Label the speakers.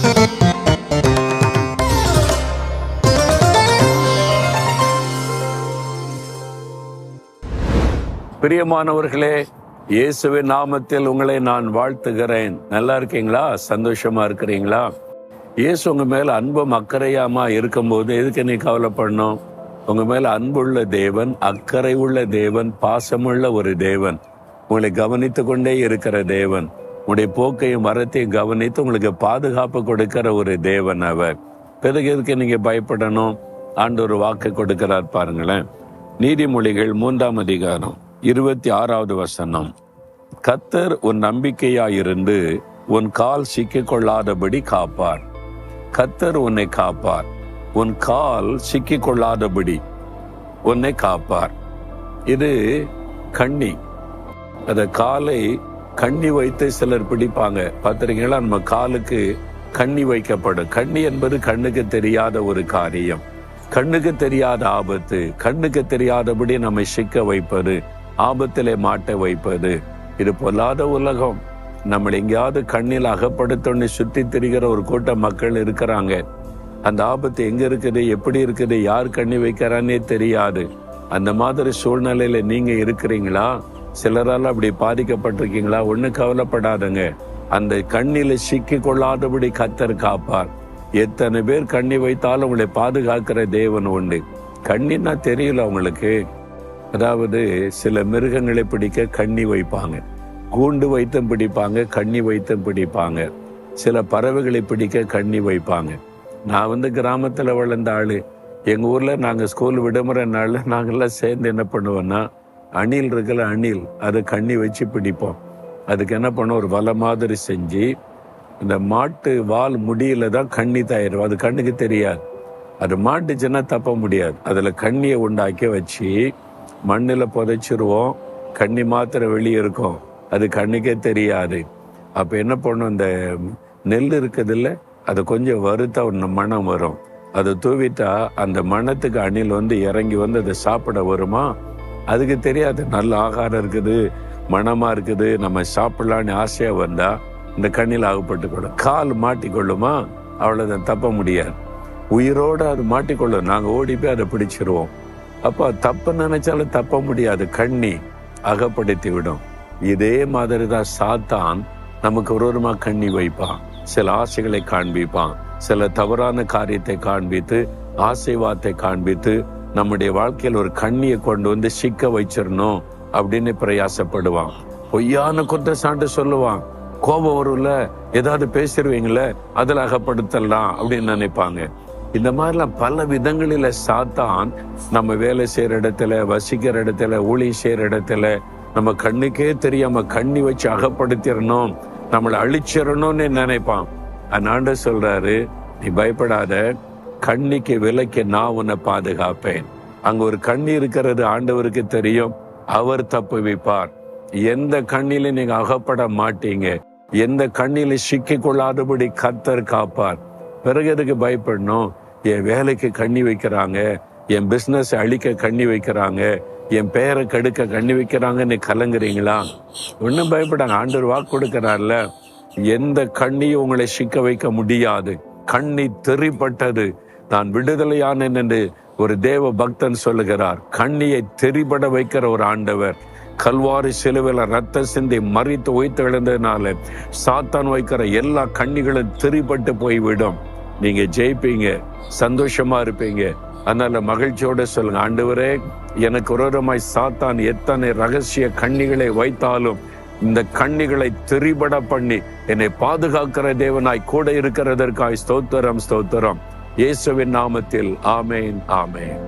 Speaker 1: பிரியமானவர்களே, இயேசுவின் நாமத்தில் உங்களை நான் வாழ்த்துகிறேன். நல்லா இருக்கீங்களா? சந்தோஷமா இருக்கிறீங்களா? இயேசு உங்க மேல அன்பும் அக்கறையாமா இருக்கும்போது எதுக்கு நீ கவலைப்படணும்? உங்க மேல அன்புள்ள தேவன், அக்கறை உள்ள தேவன், பாசமுள்ள ஒரு தேவன், உங்களை கவனித்து கொண்டே இருக்கிற தேவன், உங்களுடைய போக்கையும் வரத்தையும் கவனித்து உங்களுக்கு பாதுகாப்பு கொடுக்கிற ஒரு தேவன் அவர். பிறகு எதுக்கு நீங்க பயப்படணும்? ஆண்டவர் வாக்கு கொடுக்கிறார் பாருங்களேன். நீதிமொழிகள் 3ஆம் அதிகாரம் 26வது வசனம். கர்த்தர் உன் நம்பிக்கையாயிருந்து உன் கால் சிக்கிக் கொள்ளாதபடி காப்பார். கர்த்தர் உன்னை காப்பார். உன் கால் சிக்கிக் கொள்ளாதபடி உன்னை காப்பார். இது கண்ணி. அந்த காலை கண்ணி வைத்து சிலர் பிடிப்பாங்க. பார்த்திருக்கீங்களா? நம்ம காலுக்கு கண்ணி வைக்கப்படும். கண்ணி என்பது கண்ணுக்கு தெரியாத ஒரு காரியம், கண்ணுக்கு தெரியாத ஆபத்து, கண்ணுக்கு தெரியாதபடி நம்மை சிக்க வைப்பது, ஆபத்திலே மாட்ட வைப்பது. இது பொல்லாத உலகம். நம்மளை எங்கேயாவது கண்ணில் அகப்படுத்தோன்னு சுத்தி திரிகிற ஒரு கூட்டம் மக்கள் இருக்கிறாங்க. அந்த ஆபத்து எங்க இருக்குது, எப்படி இருக்குது, யார் கண்ணி வைக்கிறான்னே தெரியாது. அந்த மாதிரி சூழ்நிலையில நீங்க இருக்கிறீங்களா? சிலரால் அப்படி பாதிக்கப்பட்டிருக்கீங்களா? ஒண்ணு கவலைப்படாதுங்க. அந்த கண்ணில சிக்கி கொள்ளாதபடி கர்த்தர் காப்பார். எத்தனை பேர் கண்ணி வைத்தாலும் உங்களை பாதுகாக்கிற தேவன் உண்டு. கண்ணின்னா தெரியல உங்களுக்கு. அதாவது சில மிருகங்களை பிடிக்க கண்ணி வைப்பாங்க, கூண்டு வைத்தும் பிடிப்பாங்க, கண்ணி வைத்தும் பிடிப்பாங்க. சில பறவைகளை பிடிக்க கண்ணி வைப்பாங்க. நான் கிராமத்துல வளர்ந்த ஆளு. எங்க ஊர்ல நாங்க ஸ்கூல் விடுமுறை நாள்ல நாங்கெல்லாம் சேர்ந்து என்ன பண்ணுவோம்னா, அணில் இருக்குல்ல, அணில், அதை கண்ணி வச்சு பிடிப்போம். அதுக்கு என்ன பண்ணோம், ஒரு வலை மாதிரி செஞ்சு இந்த மாட்டு வால் முடியில தான் கண்ணி தயாரிடும். அது கண்ணுக்கு தெரியாது. அது மாட்டுச்சுன்னா தப்ப முடியாது. அதுல கண்ணியை உண்டாக்கி வச்சு மண்ணில் புதைச்சிருவோம். கண்ணி மாத்திரம் வெளியே இருக்கும், அது கண்ணுக்கே தெரியாது. அப்ப என்ன பண்ணும், இந்த நெல் இருக்குதுல்ல, அதை கொஞ்சம் வறுத்தா ஒன்று மணம் வரும். அதை தூவிட்டா அந்த மணத்துக்கு அணில் இறங்கி அதை சாப்பிட வருமா. அதுக்கு தெரியாது நல்ல ஆகாரம் இருக்குது, மணமா இருக்குது, நம்ம சாப்பிடலான்னு ஆசையா வந்தா இந்த கண்ணில் ஆகப்பட்டுக்கொள்ளும். கால் மாட்டிக்கொள்ளுமா, அவ்வளவுதான், தப்ப முடியாது. உயிரோட அது மாட்டிக்கொள்ளும். நாங்க ஓடி போய் அதை பிடிச்சிருவோம். அப்ப தப்பு நினைச்சாலும் தப்ப முடியாது, கண்ணி அகப்படுத்தி விடும். இதே மாதிரிதான் சாத்தான் நமக்கு ஒருவருமா கண்ணி வைப்பான். சில ஆசைகளை காண்பிப்பான், சில தவறான காரியத்தை காண்பித்து, ஆசைவாத்தை காண்பித்து நம்முடைய வாழ்க்கையில் ஒரு கண்ணியை கொண்டு சிக்க வச்சிடணும் அப்படின்னு பிரயாசப்படுவான். பொய்யான குற்றச்சாட்டு சொல்லுவான். கோபம் வரும்ல, ஏதாவது பேசிடுவீங்கள, அதில் அகப்படுத்தலாம் அப்படின்னு நினைப்பாங்க. இந்த மாதிரிலாம் பல விதங்களில சாத்தான் நம்ம வேலை செய்யற இடத்துல, வசிக்கிற இடத்துல, ஊழியம் செய்யற இடத்துல நம்ம கண்ணுக்கே தெரியாம கண்ணி வச்சு அகப்படுத்திடணும், நம்மளை அழிச்சிடணும்னு நினைப்பான். ஆண்டவர் சொல்றாரு, நீ பயப்படாத, கண்ணிக்கு விலைக்கு நான் உன்னை பாதுகாப்பேன். அங்க ஒரு கண்ணி இருக்கிறது ஆண்டவருக்கு தெரியும், அவர் தப்பு வைப்பார். எந்த கண்ணில நீங்க அகப்பட மாட்டீங்க, எந்த கண்ணில சிக்கி கொள்ளாதபடி கர்த்தர் காப்பார். பிறகு எதுக்கு பயப்படணும்? என் வேலைக்கு கண்ணி வைக்கிறாங்க, என் பிசினஸ் அழிக்க கண்ணி வைக்கிறாங்க, என் பெயரை கெடுக்க கண்ணி வைக்கிறாங்கன்னு கலங்குறீங்களா? ஒன்னும் பயப்படாங்க. ஆண்டவர் வாக்கு கொடுக்கிறார்ல, எந்த கண்ணியும் உங்களை சிக்க வைக்க முடியாது. கண்ணி தெரிப்பட்டது, நான் விடுதலையானேன் என்று ஒரு தேவ பக்தன் சொல்லுகிறார். கண்ணியை தெரிபட வைக்கிற ஒரு ஆண்டவர். கல்வாரி சிலுவையில ரத்த சிந்தி மறித்து உயிர்த்து எழுந்ததுனால சாத்தான் வைக்கிற எல்லா கண்ணிகளும் தெரிபட்டு போய்விடும். நீங்க ஜெயிப்பீங்க, சந்தோஷமா இருப்பீங்க. அதனால மகிழ்ச்சியோட சொல்லுங்க, ஆண்டவரே, எனக்கு விரோதமாய் சாத்தான் எத்தனை ரகசிய கண்ணிகளை வைத்தாலும் இந்த கண்ணிகளை தெரிபட பண்ணி என்னை பாதுகாக்கிற தேவனாய் கூட இருக்கிறதற்காய் ஸ்தோத்திரம், ஸ்தோத்திரம். இயேசுவின் நாமத்தில் ஆமேன், ஆமேன்.